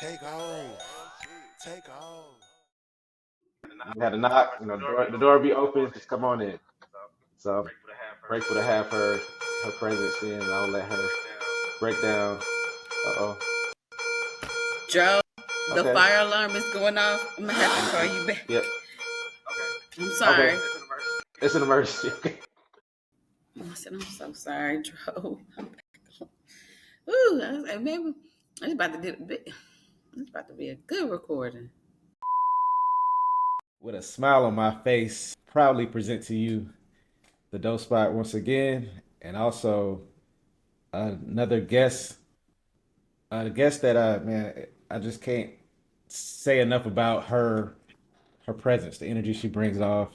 Take off. Take off. You had a knock, the door be open, just come on in. So grateful to have her presence in, and I'll let her break down. Uh-oh. Joe, the Okay. fire alarm is going off. I'm gonna have to call you back. Yep. I'm Okay. sorry. It's an emergency. Okay. I said, I'm so sorry, Joe. Ooh, I was like, maybe it's about to get a bit. It's about to be a good recording. With a smile on my face, proudly present to you the DOE Spot once again, and also another guest. The guest that I just can't say enough about her presence, the energy she brings off.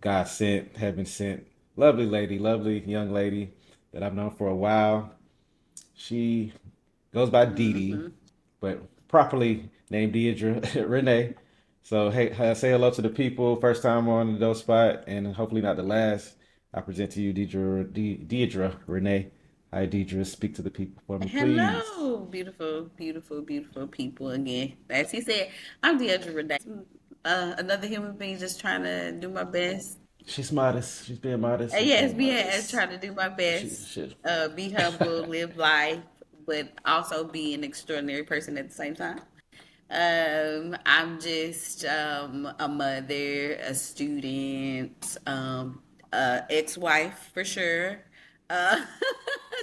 God sent, heaven sent, lovely lady, lovely young lady that I've known for a while. She goes by Dee Dee, Mm-hmm. but properly named Diedra Renee. So hey, say hello to the people. First time on the DOE Spot, and hopefully not the last. I present to you Diedra Renee. Hi, Diedra. Speak to the people for me, please. Hello, beautiful, beautiful, beautiful people again. As he said, I'm Diedra Renee. Another human being just trying to do my best. She's modest. She's being modest. She's Yes, being yes, modest. trying to do my She, best. she, Be humble, live life, but also be an extraordinary person at the same time. I'm just a mother, a student, ex-wife for sure. Uh,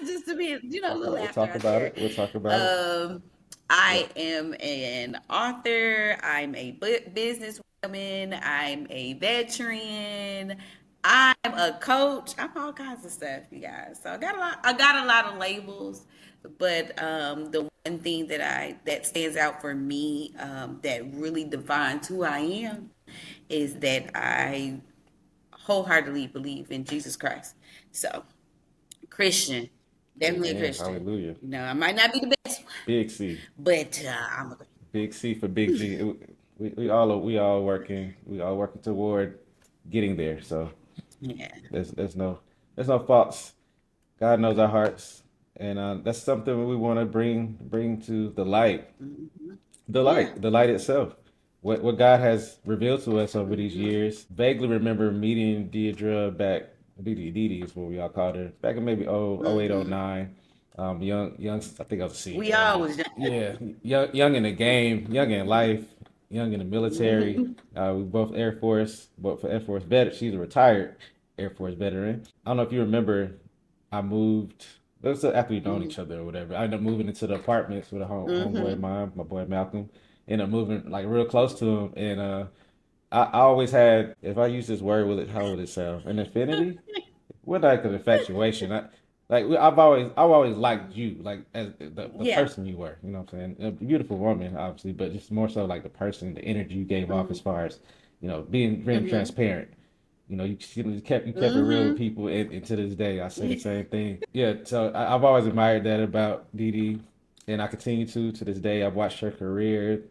just to be, a okay, little we'll after talk I about share. it. We'll talk about it. Um, Yep. I am an author. I'm a businesswoman. I'm a veteran. I'm a coach. I'm all kinds of stuff, you guys. So I got a lot. I got a lot of labels, but the one thing that stands out for me, that really defines who I am, is that I wholeheartily believe in Jesus Christ. So Christian, definitely a Amen. Christian. Hallelujah. I might not be the best one, Big C. but I'm a Big C for Big G. We all working toward getting there. So yeah. there's no faults. God knows our hearts, and that's something we want to bring to the light. Hmm. The Yeah. light, the light itself. What God has revealed to us over these Hmm. years. Vaguely remember meeting Deidre back. Dee is what we all called her back in maybe oh 08, oh Hmm. 09. Young. I think I was a We senior. always. Yeah, young in the game, young in life, young in the military. Hmm. We both Air Force, both for Air Force veteran. She's a retired Air Force veteran. I don't know if you remember. I moved. This was after we'd known Hmm. each other or whatever. I ended up moving into the apartments with a homeboy of Hmm. mine, my boy Malcolm. Ended up moving like real close to him, and I always had. If I use this word, how would it sound? An affinity? We're like an infatuation. I've always liked you, like as the Yeah. person you were. You know what I'm saying? A beautiful woman, obviously, but just more so like the person, the energy you gave off, Hmm. as far as being Hmm. transparent. You kept it real with Hmm. people, and to this day, I say the same thing. Yeah, so I've always admired that about Dee Dee, and I continue to this day. I've watched her career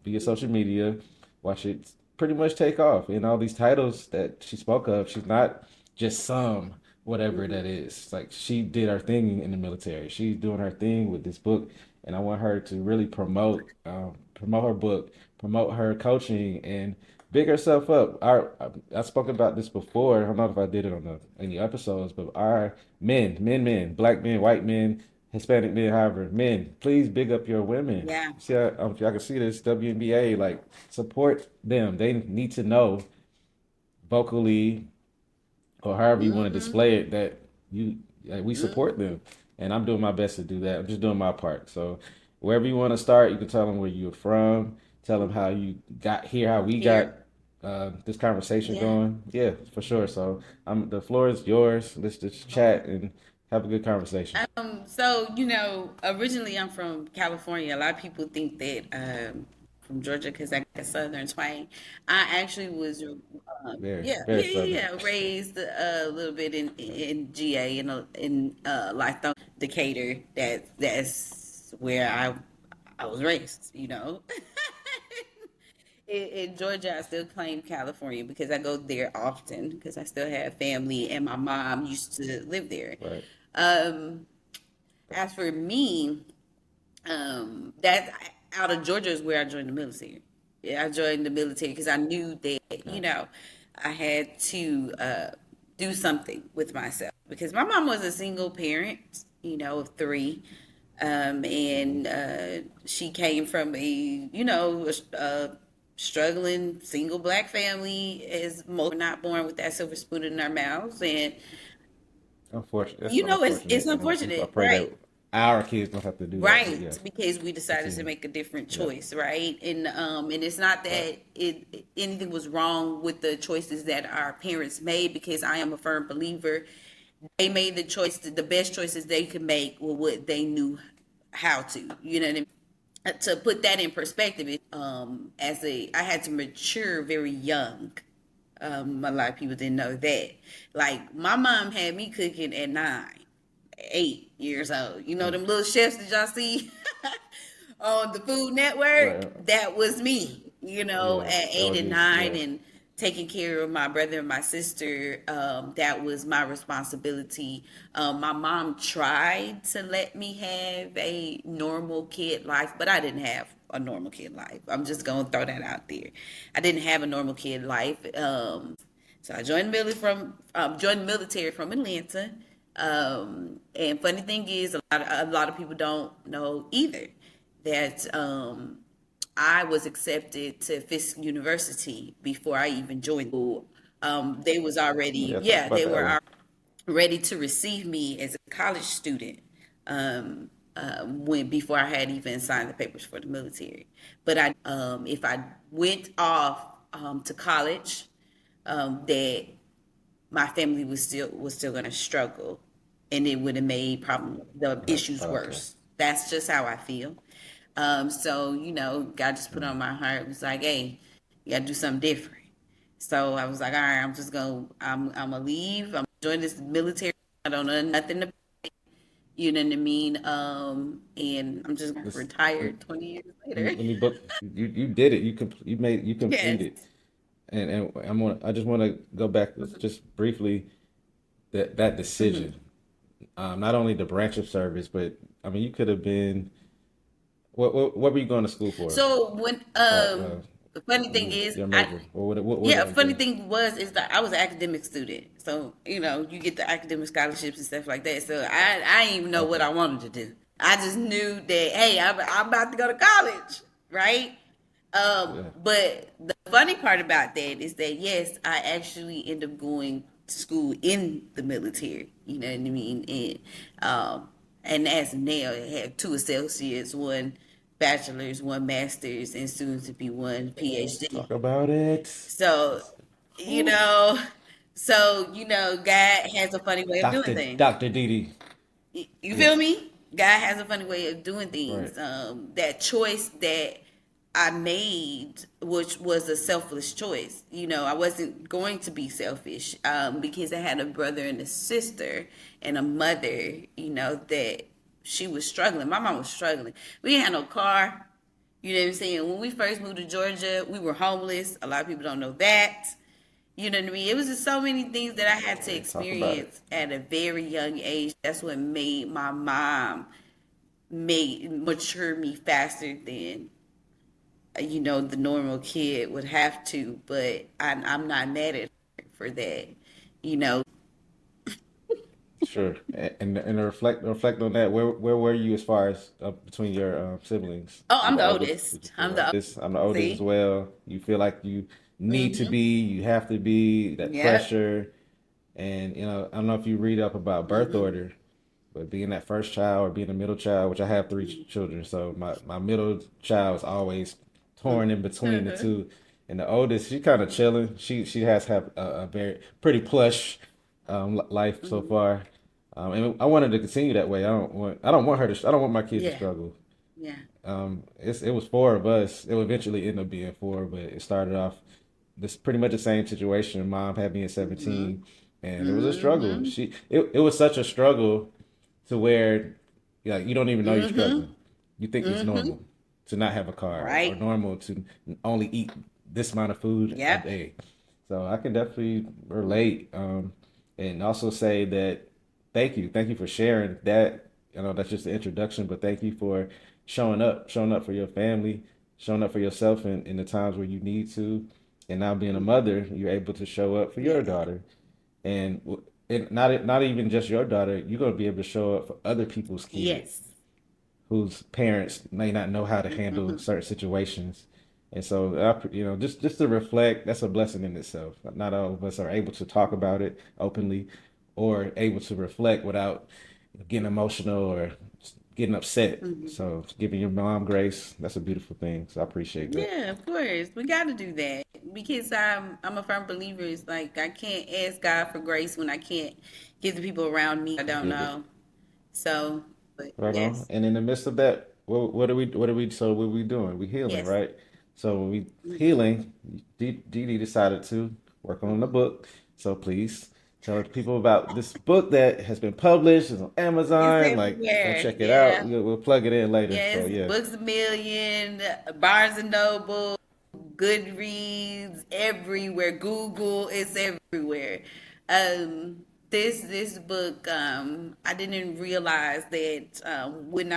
via social media, watch it pretty much take off, and all these titles that she spoke of. She's not just some whatever Hmm. that is. Like she did her thing in the military. She's doing her thing with this book, and I want her to really promote her book, promote her coaching, and big herself up. I spoke about this before. I don't know if I did it on any episodes, but our men, black men, white men, Hispanic men, however, men, please big up your women. Yeah. See, if y'all can see this WNBA, like support them. They need to know vocally or however you want to Hmm. display it that you like, we support Hmm. them, and I'm doing my best to do that. I'm just doing my part. So wherever you want to start, you can tell them where you're from, tell them how you got here, how we got Here. this conversation Yeah. going. Yeah, for sure. So the floor is yours. Let's just chat and have a good conversation. So originally I'm from California. A lot of people think that from Georgia because I got a Southern twang. I actually was, Very, yeah, very yeah, yeah, southern. yeah, raised a little bit in GA in Lython, Decatur. That's where I was raised. In Georgia, I still claim California because I go there often because I still have family and my mom used to live there. Right. Um, as for me, that out of Georgia is where I joined the military. Yeah, I joined the military because I knew that, I had to do something with myself because my mom was a single parent, of three. And she came from a struggling single black family, as most are not born with that silver spoon in their mouths. And, Unfortunate. That's it's unfortunate. I unfortunate, pray that right? our kids don't have to do that. But yeah, Right, because we decided to continue. make a different Yeah. choice, right? And it's not Right. that anything was wrong with the choices that our parents made, because I am a firm believer they made the choice, the best choices they could make were what they knew how to. You know what I mean? To put that in perspective, I had to mature very young. A lot of people didn't know that. Like my mom had me cooking at 9, 8 years old. You know Mm. them little chefs that y'all see on the Food Network? Right. That was me, Yeah. at That eight was and you. nine, Yeah. and taking care of my brother and my sister. That was my responsibility. My mom tried to let me have a normal kid life, but I didn't have a normal kid life. I'm just gonna throw that out there. I didn't have a normal kid life. So I joined the military from Atlanta. And funny thing is, a lot of people don't know either that I was accepted to Fisk University before I even joined school. They was already, Yeah. Talk yeah, about they that were one. ready to receive me as a college student, when before I had even signed the papers for the military. But if I went off to college, that my family was still going to struggle, and it would have made probably the issues Okay. worse. That's just how I feel. So God just put Mm. on my heart. It was like, hey, you got to do something different. So I was like, all right, I'm gonna leave. I'm join this military. I don't know nothing to, you know what I mean. And I'm just This, retired 20 years later. let me book. You did it. You Yes. completed. And I just want to go back just briefly that hmm decision. Not only the branch of service, but I mean, you could have been. What were you going to school for? So when I thought the funny thing is, your major. What yeah, did you funny do? thing was is that I was an academic student, so you get the academic scholarships and stuff like that. So I didn't even know what Okay. I wanted to do. I just knew that, hey, I'm about to go to college, right? Yeah. But the funny part about that is that yes, I actually ended up going to school in the military. You know what I mean? And as now, I have two associates, one bachelor's, one master's, and soon to be one PhD. Talk about it. So, you Woo. know, God has a funny way of doing things. Dr. Didi. You Yeah. feel me? God has a funny way of doing Right. things. That choice that I made, which was a selfless choice. I wasn't going to be selfish, because I had a brother and a sister and a mother, that she was struggling. My mom was struggling. We didn't have no car. You know what I'm saying? When we first moved to Georgia, we were homeless. A lot of people don't know that. You know what I mean? It was just so many things that I had to Hey, talk about it. experience at a very young age. That's what made my mom made mature me faster than the normal kid would have to. But I'm not mad at her for that. You know. Sure. And to reflect on that, where were you as far as between your siblings? Oh, You I'm the the oldest? Would you oldest. feel I'm like the this? I'm the oldest as see. well. You feel like you need to Mhm. be, you have to be, that Yep. pressure. And I don't know if you read up about birth Mhm. order, but being that first child or being a middle child, which I have three Mhm. children, so my middle child is always torn in between the Mhm. two. And the oldest, she kind of chilling. She has have a very pretty plush life so Mhm. far, and I wanted to continue that way. I don't want her to. I don't want my kids to Yeah. struggle. Yeah. It was four of us. It would eventually end up being four, but it started off this pretty much the same situation. Mom had me at Mhm. 17, and it was a struggle. Mhm. It was such a struggle to where like you don't even know you're Mhm. struggling. You think it's Mhm. normal to not have a car or Right. normal to only eat this amount of food a Yep. day. So I can definitely relate, and also say that thank you for sharing that. that's just the introduction. But thank you for showing up for your family, showing up for yourself in the times where you need to, and now being a mother, you're able to show up for your Yeah. daughter, and not even just your daughter, you're gonna be able to show up for other people's kids Yes. whose parents may not know how to handle Mm-hmm. certain situations. And so, just to reflect, that's a blessing in itself. Not all of us are able to talk about it openly, or able to reflect without getting emotional or getting upset. Mm-hmm. So, giving your mom grace, that's a beautiful thing. So, I appreciate that. Yeah, of course. We got to do that because I'm a firm believer. It's like I can't ask God for grace when I can't give the people around me I don't Give it know. So, but right on. yes, And in the midst of that, what are we doing? We healing, yes. right? So when we Mm-hmm. healing, Dee Dee decided to work on the Mm-hmm. book. So please tell people about this book that has been published. It's on It's Amazon. Like, go everywhere. check it out. Yeah. We'll plug it in later. So Yes, yeah, Books a Million, Barnes and Noble, Goodreads, everywhere. Google, it's everywhere. This book, I didn't realize that when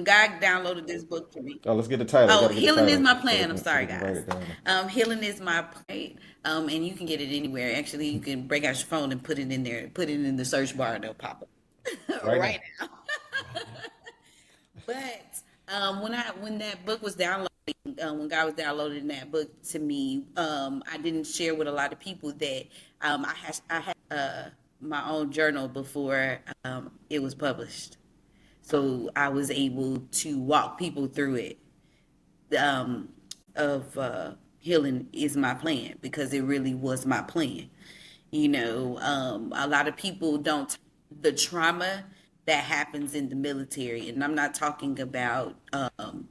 God downloaded this book for me. oh, let's get the title. I Oh, got to get the healing is title my so we plan. I'm can so we sorry, can write guys. it down. Healing is my plan. And you can get it anywhere. Actually, you can break out your phone and put it in there. Put it in the search bar, and it'll pop up Right now. right now. But when that book was downloading, when God was downloading that book to me, I didn't share with a lot of people that I had my own journal before it was published, so I was able to walk people through it. Of healing is my plan because it really was my plan. A lot of people don't the trauma that happens in the military, and I'm not talking about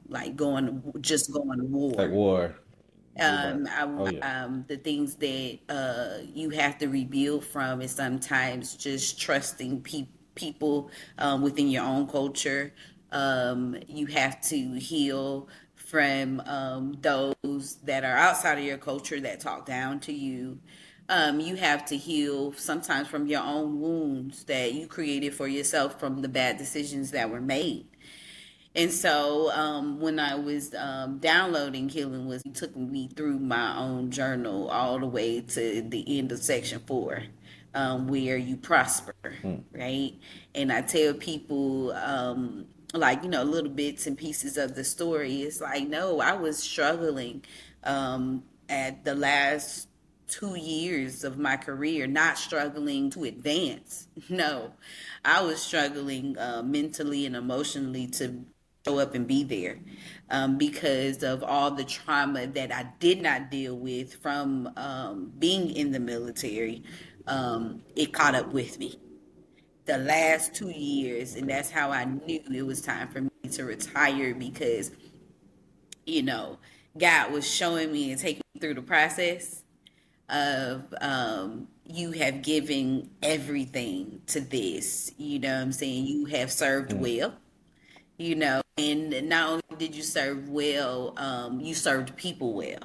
like going to Like war. war. Oh yeah. The things that you have to rebuild from is sometimes just trusting people within your own culture. You have to heal from those that are outside of your culture that talk down to you. You have to heal sometimes from your own wounds that you created for yourself from the bad decisions that were made. And so when I was downloading Healing was, it took me through my own journal all the way to the end of section 4, where you prosper, Mm. right? And I tell people, like, little bits and pieces of the story. It's like, no, I was struggling at the last 2 years of my career, not struggling to advance. No, I was struggling mentally and emotionally to show up and be there because of all the trauma that I did not deal with from being in the military. It caught up with me the last 2 years, and that's how I knew it was time for me to retire because you know God was showing me and taking me through the process of you have given everything to this. You know what I'm saying? You have served Mm. well, and not only did you serve well, you served people well.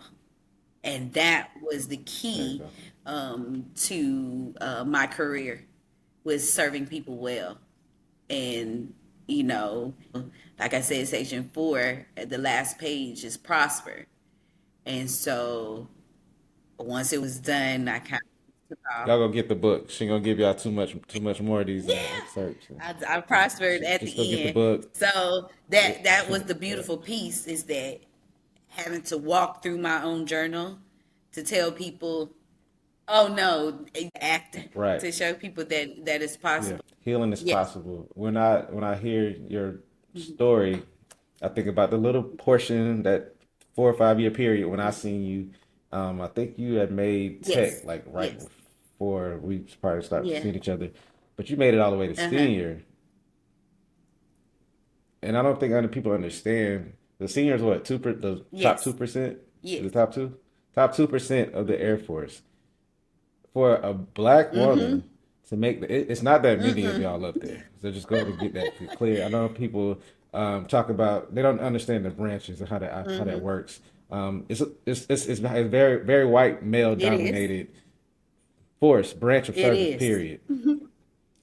And that was the There you key go. to my career was serving people well. And, you know, like I said, section 4, at the last page is prosper. And so once it was done, I kind of took off. Y'all go get the book. She ain't gonna give y'all too much more of these Yeah, excerpts. I prospered at Just go get the the end. book. So Yeah. that was the Yeah. beautiful piece is that having to walk through my own journal to tell people, oh no, acting Right. to show people that it's Yeah. possible. Healing is Yes. possible. When I hear your story, I think about the little portion that 4 or 5 year period when I seen you. I think you had made tech Yes. like right Yes. before we probably started Yeah. seeing each other, but you made it all the way to Uh-huh. senior, and I don't think other people understand. The seniors what the top two Yes. percent, the Yes. top 2% of the Air Force. For a black Mm-hmm. woman to make it's not that many of Mm-mm. y'all up there. So just go to get that clear. I know people talk about they don't understand the branches and how that Mm-hmm. works. It's a very very white male It is. dominated force branch of It service is. period,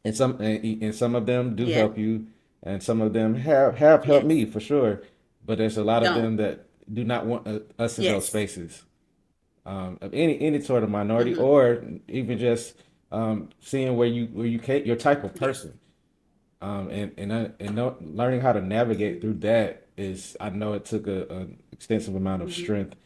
and some of them do Yeah. help you and some of them have helped Yes. me for sure. But there's a lot of Don't. them that do not want us in those Yes. spaces, of any sort of minority, Mm-hmm. or even just seeing where you can your type of Yes. person. Learning how to navigate through that is, I know it took an extensive amount of Mm-hmm. strength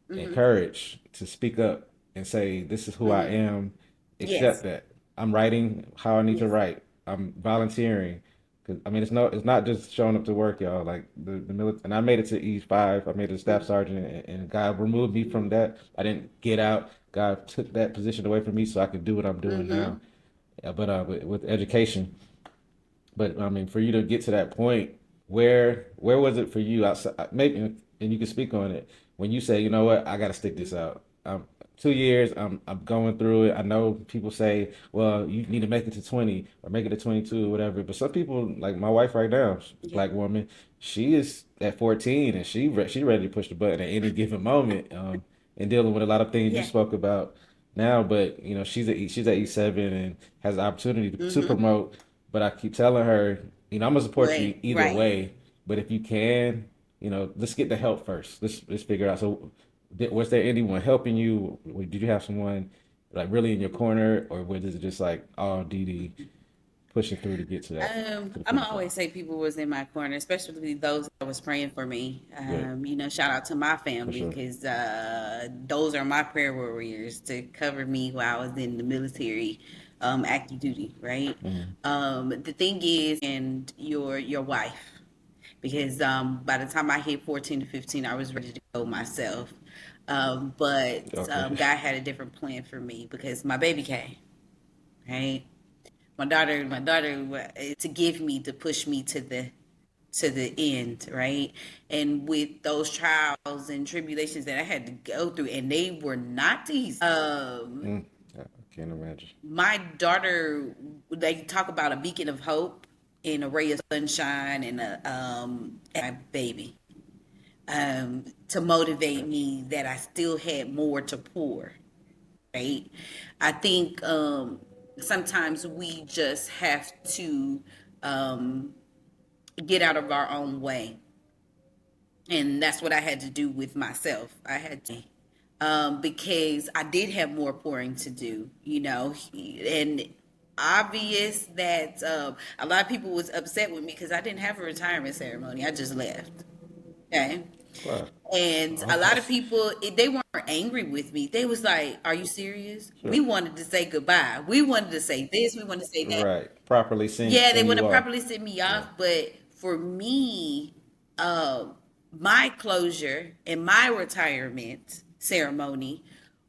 and Mm-hmm. courage to speak up and say, "This is who I Mm-hmm. am. Accept Yes. that. I'm writing how I need to Yes. write. I'm volunteering." Cause I mean, it's not just showing up to work, y'all. Like the military, and I made it to E5. I made it a staff Mm-hmm. sergeant, and God removed me from that. I didn't get out. God took that position away from me so I could do what I'm doing Mm-hmm. now. But with education, but I mean, for you to get to that point, where was it for you outside? Maybe, and you can speak on it when you say, you know what, I got to stick this out. 2 years, I'm going through it. I know people say, well, you need to make it to 20 or make it to 22 or whatever. But some people, like my wife right now, Yeah. black woman, she is at 14 and she ready to push the button at any given moment. And dealing with a lot of things you Yeah. spoke about now. But you know, she's at E7 and has the opportunity to Mm-hmm. promote. But I keep telling her, you know, I'm gonna support you Right. either Right. way. But if you can, you know, let's get the help first. Let's figure out. So, was there anyone helping you? Did you have someone like really in your corner, or was it just like all Dee Dee pushing through to get to the I'm finish gonna line? always say people was in my corner, especially those that was praying for me. Good, Shout out to my for family sure. because those are my prayer warriors to cover me while I was in the military, active duty. Right. Mm-hmm. The thing is, and your wife, because by the time I hit 14 to 15, I was ready to go myself. But Okay. God had a different plan for me because my baby came. Right, my daughter to give me to push me to the end, right? And with those trials and tribulations that I had to go through, and they were not easy. Mm, I can't imagine. My daughter, they talk about a beacon of hope and a ray of sunshine and my baby, to motivate me that I still had more to pour, right? I think sometimes we just have to um, get out of our own way. And that's what I had to do with myself. I had to, because I did have more pouring to do, and obvious that a lot of people was upset with me because I didn't have a retirement ceremony. I just left. Okay. Wow. And a lot of people, they weren't angry with me. They was like, "Are you serious? Sure. We wanted to say goodbye. We wanted to say this. We wanted to say that." Right. Properly Yeah, they send want you to off. properly send me Yeah. off, but for me, uh, my closure and my retirement ceremony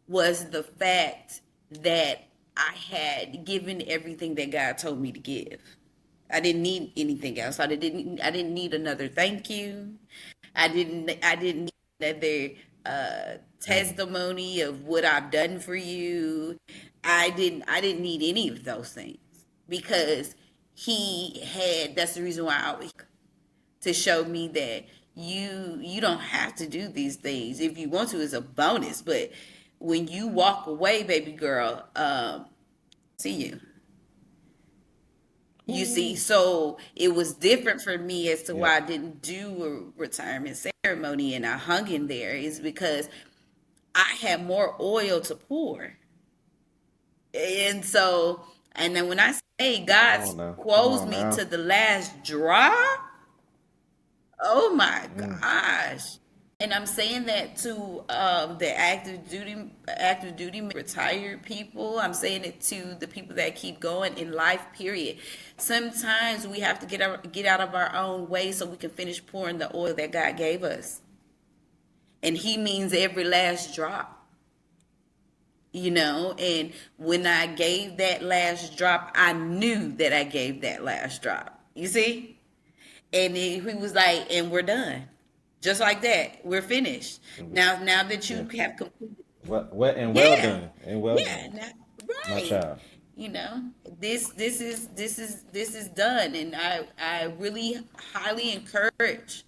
was the fact that I had given everything that God told me to give. I didn't need anything else. I didn't need another thank you. I didn't need another Mm, testimony of what I've done for you. I didn't need any of those things because he had, that's the reason why I always, to show me that you don't have to do these things. If you want to, it's a bonus. But when you walk away, baby girl, see you. You see, ooh. so it was different for me as to Yep. why I didn't do a retirement ceremony and I hung in there is because I had more oil to pour. And so, and then when I say Come God on now. Come squoze on me now. to the last drop, oh my Mm, gosh. And I'm saying that to the active duty retired people. I'm saying it to the people that keep going in life. Period. Sometimes we have to get out of our own way so we can finish pouring the oil that God gave us, and He means every last drop. And when I gave that last drop, I knew that I gave that last drop. You see, and he was like, "And we're done." Just like that, we're finished. Now that yeah. you have completed, What and well yeah, done and well yeah, done, now, my right. child. You know, this is done, and I really highly encourage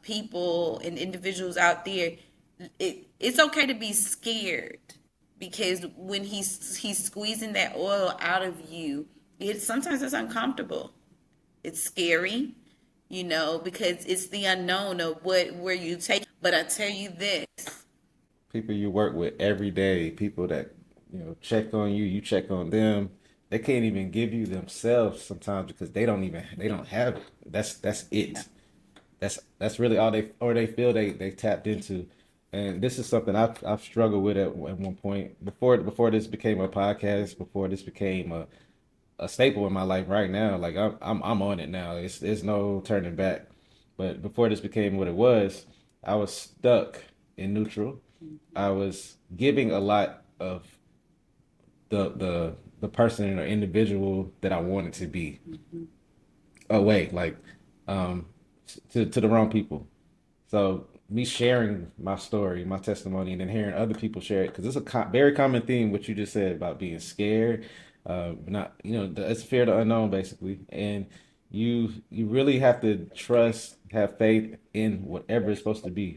people and individuals out there. It's okay to be scared because when he's squeezing that oil out of you, sometimes it's uncomfortable. It's scary, because it's the unknown of where you take. But I tell you this. People you work with every day, people that check on you, you check on them. They can't even give you themselves sometimes because they don't have it. That's it. That's really all they feel they tapped into. And this is something I've struggled with at one point before this became a podcast, before this became a staple in my life right now. Like I'm on it now. It's no turning back. But before this became what it was, I was stuck in neutral. I was giving a lot of the person or individual that I wanted to be away, like um, to the wrong people. So me sharing my story, my testimony, and then hearing other people share it, because it's a very common theme what you just said about being scared, not it's fear of the unknown basically, and you really have to trust, have faith in whatever it's supposed to be,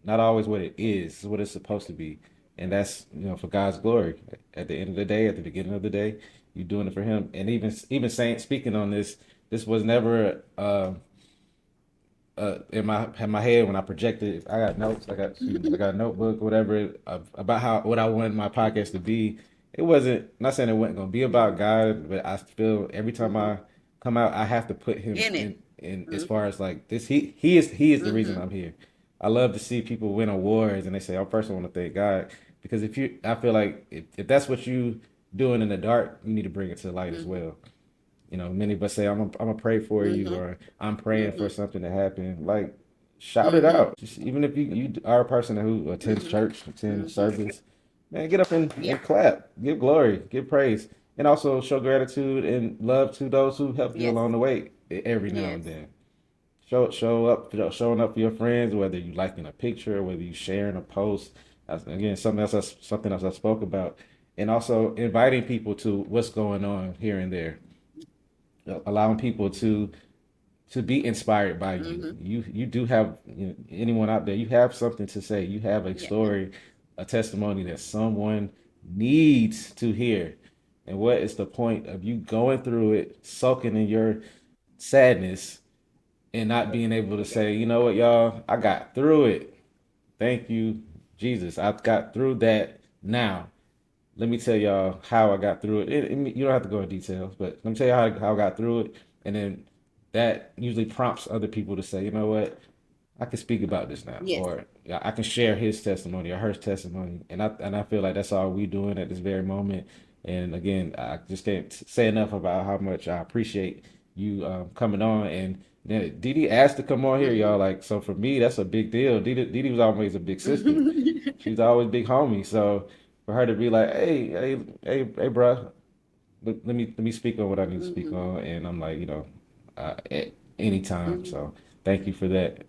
not always what it is, it's what it's supposed to be, and that's for God's glory. At the end of the day, at the beginning of the day, you're doing it for Him, and even saying speaking on this was never. In my head when I projected. I got notes. I got a notebook, whatever, about what I wanted my podcast to be. It wasn't. Not saying it wasn't gonna be about God, but I feel every time I come out, I have to put Him In it. in as far as like this. He is the reason Mm-hmm. I'm here. I love to see people win awards, and they say, "I first want to thank God," because I feel like if that's what you doing in the dark, you need to bring it to the light as Mm-hmm. well. Many of us say, I'm gonna pray for you, Mm-hmm. or I'm praying Mm-hmm. for something to happen. Like, shout it Mm-hmm. out. Just, even if you are a person who attends Mm-hmm. church, attends Mm-hmm. service, man, get up Yeah. and clap, give glory, give praise, and also show gratitude and love to those who helped you Yes. along the way every now Yes. and then. Showing up for your friends, whether you liking a picture, whether you sharing a post. Again, something else I spoke about, and also inviting people to what's going on here and there, allowing people to be inspired by you. Mm-hmm. You do have, anyone out there. You have something to say. You have a Yeah. story, a testimony that someone needs to hear. And what is the point of you going through it, soaking in your sadness, and not being able to say, you know what, y'all, I got through it. Thank you, Jesus. I got through that. Now let me tell y'all how I got through it. You don't have to go in details, but let me tell you how I got through it. And then that usually prompts other people to say, you know what, I can speak about this now, Yes. or yeah, I can share his testimony or her testimony. And I feel like that's all we doing at this very moment. And again, I just can't say enough about how much I appreciate you coming on. And then Didi asked to come on here, Mm-hmm. y'all. Like, so for me, that's a big deal. Didi was always a big sister. She's always big homie. So for her to be like, hey, bro, let me speak on what I need to speak Mm-hmm. on, and I'm like, at any time. Mm-hmm. So thank you for that.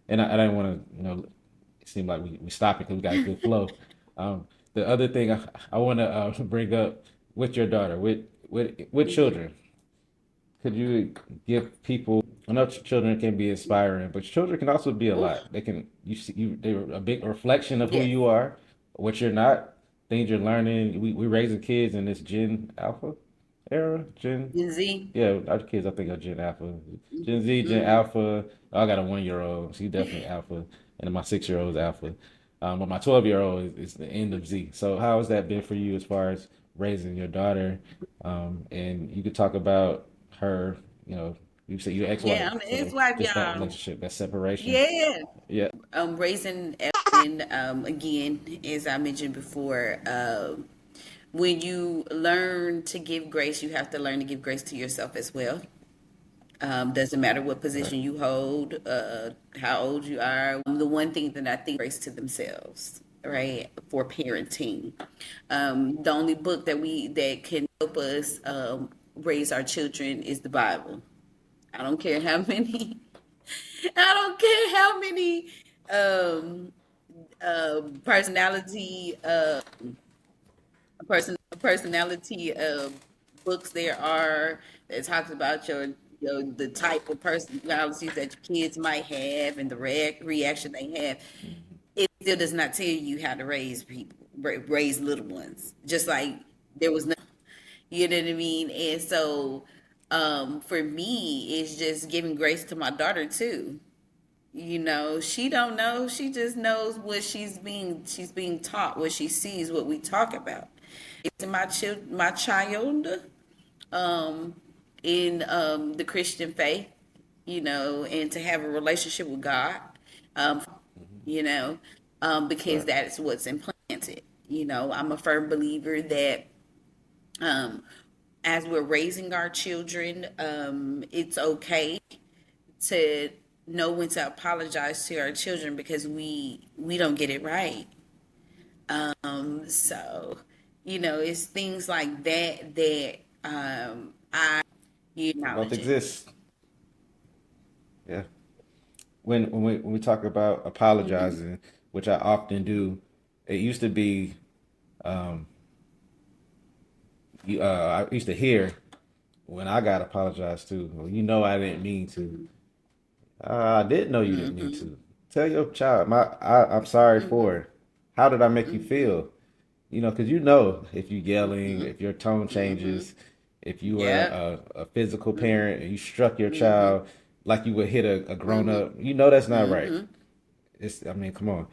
And I didn't want to, it seemed like we stopped it because we got a good flow. The other thing I want to bring up with your daughter, with Mm-hmm. children, could you give people? I know children can be inspiring, but children can also be a Ooh, lot. They can they're a big reflection of who yes. you are, what you're not, things you're learning. We raising kids in this Gen Alpha era, Gen Gen Z. yeah, our kids I think are Gen Alpha, Gen Z, Gen Mm-hmm. Alpha. I got a 1 year old. She's definitely Alpha, and then my 6 year old is Alpha. But my 12 year old is the end of Z. So how has that been for you as far as raising your daughter? And you could talk about her. You know, you say your Yeah, ex-wife. I'm the So ex-wife, just that y'all. relationship, that separation. Yeah. Yeah. Raising Evelyn, again, as I mentioned before, when you learn to give grace, you have to learn to give grace to yourself as well. Doesn't matter what Right. position you hold, how old you are. The one thing that I think grace to themselves, right, for parenting. The only book that can help us raise our children is the Bible. I don't care how many. I don't care how many um, personality personality books there are that talks about the type of personalities that your kids might have and the reaction they have. It still does not tell you how to raise people, raise little ones. Just like there was no, you know what I mean. And so for me, it's just giving grace to my daughter too. She don't know. She just knows what she's being taught, what she sees, what we talk about. It's my child in the Christian faith, and to have a relationship with God, um, you know, because Right. that's what's implanted. I'm a firm believer that um, as we're raising our children, it's okay to know when to apologize to our children because we don't get it right. So, it's things like that I Both acknowledge it. exist. Yeah. When we talk about Hmm. apologizing, which I often do, it used to be I used to hear when I got apologized to. Well, I didn't mean to. I didn't know you didn't mean Hmm. to. Tell your child, I'm sorry for Hmm. it. How did I make you Hmm. feel? Because if you yelling, Hmm. if your tone Hmm. changes, if you were Yep. a physical parent and you struck your Hmm. child like you would hit a grown Hmm. up, that's not right. Hmm. I mean, come on.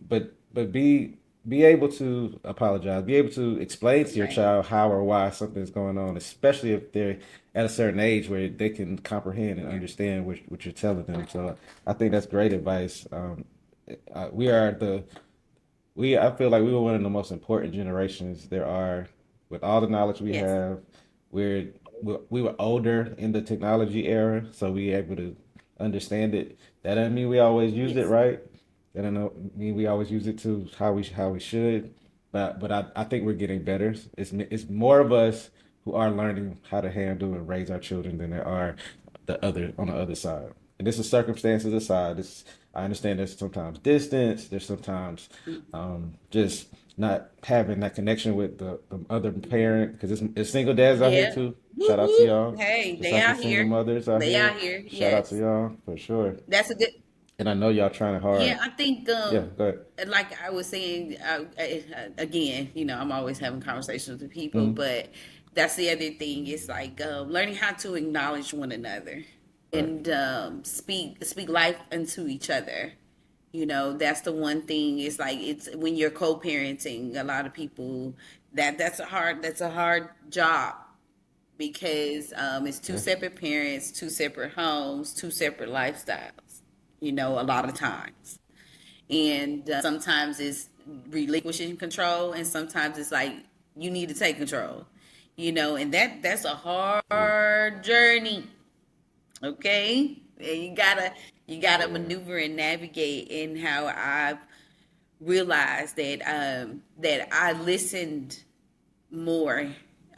But be able to apologize. Be able to explain to your Right. child how or why something's going on, especially if they're at a certain age where they can comprehend and Yeah. understand what you're telling them. So I think that's great advice. We are the we I feel like we were one of the most important generations there are with all the knowledge we Yes. have. We were older in the technology era, so we able to understand it. That doesn't mean we always use it Yes. right. That doesn't mean we always use it to how we should. But I think we're getting better. It's more of us who are learning how to handle and raise our children than there are the other on the other side. And this is circumstances aside. I understand there's sometimes distance. There's sometimes just not having that connection with the other parent because it's single dads out here Yeah. too. Shout Whoop out to whoop. y'all. Hey, Just they like the out single here. mothers out They here. out here. Shout out to Yes. y'all for sure. That's a good. And I know y'all trying Yeah, hard. I think Yeah, go ahead. like I was saying again, I'm always having conversations with people, Mm-hmm. but that's the other thing. It's like learning how to acknowledge one another Right. and speak life into each other. That's the one thing. It's like it's when you're co-parenting. A lot of people that's a hard job because it's two Yeah. separate parents, two separate homes, two separate lifestyles. A lot of times, and sometimes it's relinquishing control, and sometimes it's like you need to take control. And that's a Ooh. hard journey. Okay, and you gotta Yeah. maneuver and navigate in how I've realized that I listened more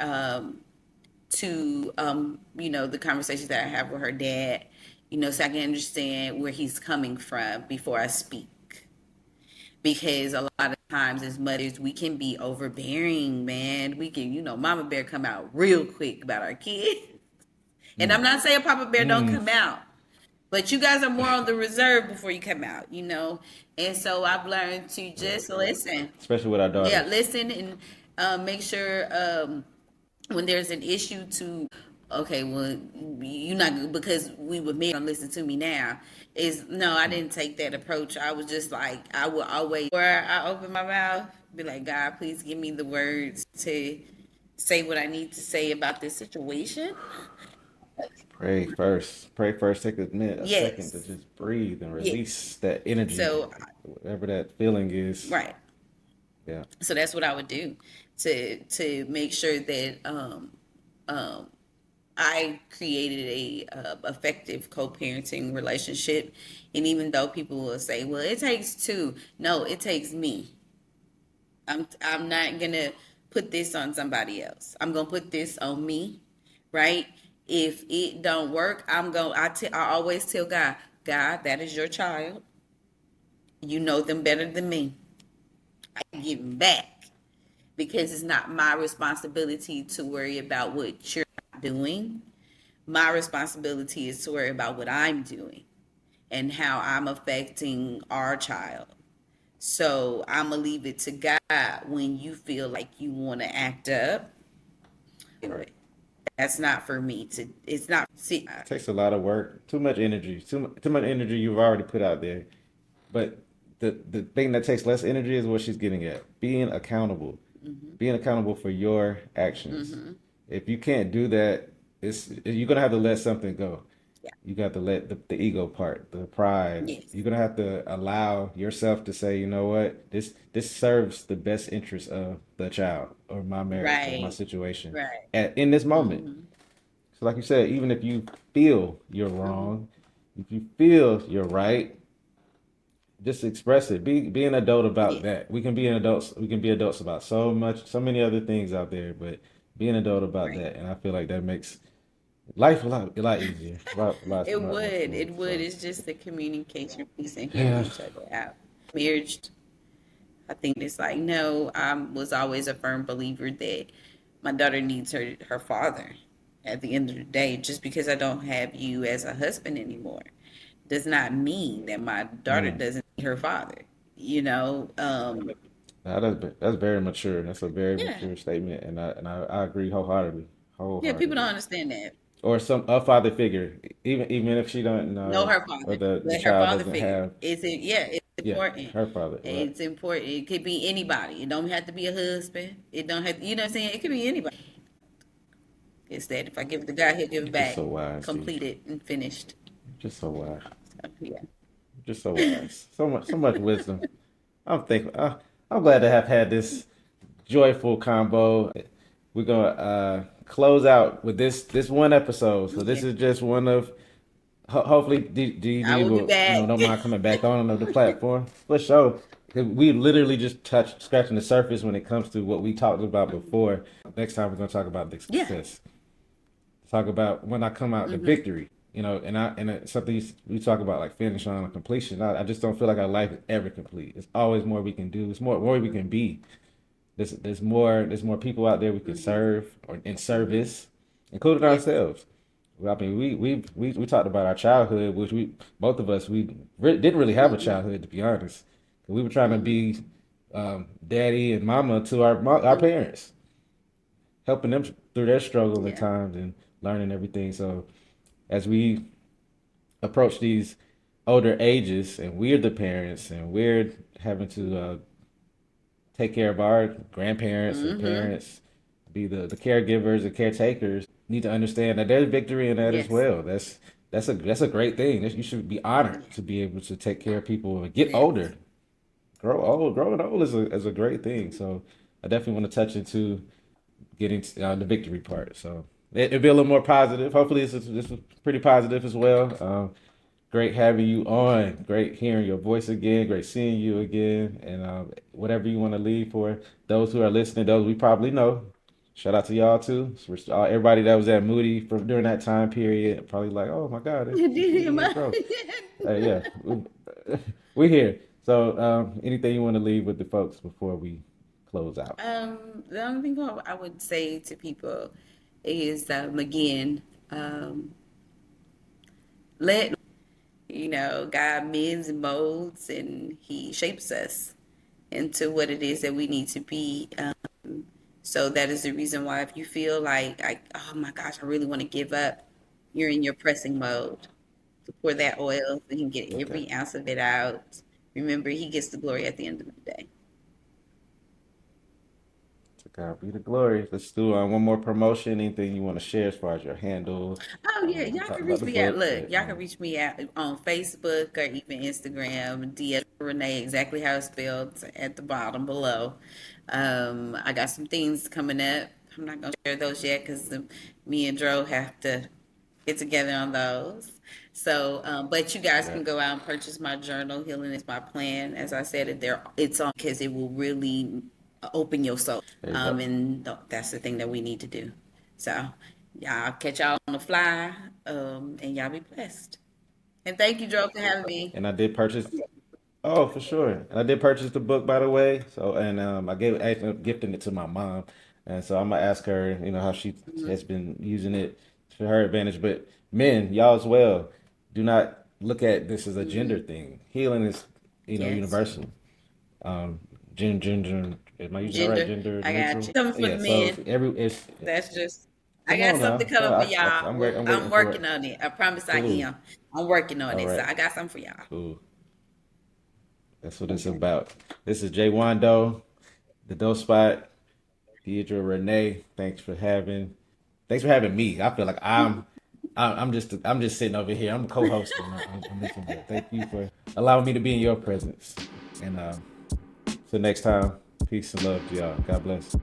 um, to the conversations that I have with her dad, so I can understand where he's coming from before I speak. Because a lot of times as mothers, we can be overbearing, man. We can, Mama Bear come out real quick about our kids. And Mm. I'm not saying Papa Bear don't Mm. come out, but you guys are more on the reserve before you come out, And so I've learned to Yeah. just listen. Especially with our Yeah, daughters. listen and make sure when there's an issue to okay, well, you're not because we were married. Don't listen to me now. Is no, I Mm. didn't take that approach. I was just like I would always where I open my mouth, be like, God, please give me the words to say what I need to say about this situation. Pray first. Pray first. Take a second to Yes, just breathe and yes. release that energy, So whatever that feeling is. right. Yeah. So that's what I would do to make sure that um, I created a effective co-parenting relationship. And even though people will say, "Well, it takes two," no, it takes me. I'm not gonna put this on somebody else. I'm gonna put this on me, right? If it don't work, I always tell God, God, that is your child. You know them better than me. I give them back because it's not my responsibility to worry about what you're doing. My responsibility is to worry about what I'm doing and how I'm affecting our child. So I'm gonna leave it to God when you feel like you want to act up. Do Right. it. that's not for me to. It's not. See, It takes a lot of work, too much energy, too much energy you've already put out there. But the thing that takes less energy is what she's getting at: being accountable for your actions. If you can't do that, it's you're gonna have to let something go. yeah, You got to let the ego part, the pride. yes, You're gonna have to allow yourself to say, you know what, this serves the best interest of the child or my marriage or my right, situation right, in this moment. mm-hmm, So, like you said, even if you feel you're mm-hmm, wrong, if you feel you're right, just express it. Be an adult about yeah, that. We can be an adults. We can be adults about so many other things out there, but be an adult about right. that. And I feel like that makes life a lot easier, more smooth. It would. So It's just the communication piece and hearing yeah, each other out. Marriage, I think it's like no. I was always a firm believer that my daughter needs her father. At the end of the day, just because I don't have you as a husband anymore, does not mean that my daughter mm, doesn't need her father. You know, that's very mature. That's a very yeah, mature statement, and I agree wholeheartedly, yeah. People don't wholeheartedly. understand that. Or some a father figure, even if she don't Know know, her or father, the but her child father doesn't figure have, is it? Yeah, it's yeah, important. her father, right? It's important. It could be anybody. It don't have to be a husband. It don't have. You know what I'm saying? It could be anybody. It's that if I give it to God, He'll give it You're just back, so wise, D. completed and finished. Just so wise. So, yeah. Just so wise. So much wisdom. I'm thankful. I'm glad to have had this joyful combo. We're gonna close out with this one episode. So this Yeah. is just one of hopefully I DD will be will back. don't mind coming back on the platform for sure. 'Cause we literally just touched scratching the surface when it comes to what we talked about before. Next time we're gonna talk about the Yeah. success. Talk about when I come out the Hmm. victory. And it's something we talk about like finish on completion. I just don't feel like our life is ever complete. There's always more we can do. It's more we can be. There's more people out there we can Hmm. serve or in Hmm. service, including Yes. ourselves. Well, I mean, we talked about our childhood, which we both of us didn't really have a Hmm. childhood to be honest. We were trying to Hmm. be daddy and mama to our Hmm. parents, helping them through their struggle at Yeah. times and learning everything. So as we approach these older ages and we're the parents and we're having to take care of our grandparents and Hmm. parents, be the caregivers and caretakers, need to understand that there's victory in that as Yes. well. That's a great thing. You should be honored to be able to take care of people and get Yes. older. Growing old is a great thing. So I definitely want to touch into getting the victory part. So it'll be a little more positive. Hopefully, this is pretty positive as well. Great having you on. Great hearing your voice again. Great seeing you again. And whatever you want to leave for those who are listening, those we probably know. Shout out to y'all too. So everybody that was at Moody from during that time period, probably like, oh my God, Did he him. grow. Yeah, we're here. So anything you want to leave with the folks before we close out? The only thing I would say to people is again, um, let God mends and molds and He shapes us into what it is that we need to be. So that is the reason why if you feel like, oh my gosh, I really want to give up, you're in your pressing mode. To pour that oil so you can get Okay. every ounce of it out. Remember, He gets the glory at the end of the day. To God be the glory. Let's do one more promotion. Anything you want to share as far as your handle? Oh yeah, We y'all talked can about reach the me at book, look, but y'all can reach me at on Facebook or even Instagram, Diedra Renee, exactly how it's spelled at the bottom below. I got some things coming up. I'm not gonna share those yet because me and Dro have to get together on those. So, but you guys yeah, can go out and purchase my journal. Healing is my plan. As I said, it's on because it will really open your soul. there you go. And that's the thing that we need to do. So, y'all catch y'all on the fly, and y'all be blessed. And thank you, Dro, for having me. And I did purchase. Oh, for sure. And I did purchase the book, by the way. So, and I ended up gifting it to my mom, and so I'm gonna ask her, how she Mhm. has been using it for her advantage. But men, y'all as well, do not look at this as a gender Mhm. thing. Healing is, Yes. universal. Um, gender, am I using that right? Gender. Gender I got neutral. you. Coming for the Yeah. So men. it's That's just. I Come got on something now. No, coming for y'all. I'm Well, I'm I'm waiting for it. working on it. I promise I Cool. am. I'm working on All it. So right. I got something for y'all. Cool. That's what it's about. This is J Wandoe, the Dope Spot. Diedra Renee, thanks for having me. I feel like I'm just sitting over here. I'm co-hosting. I'm listening, but thank you for allowing me to be in your presence. And till next time, peace and love to y'all. God bless.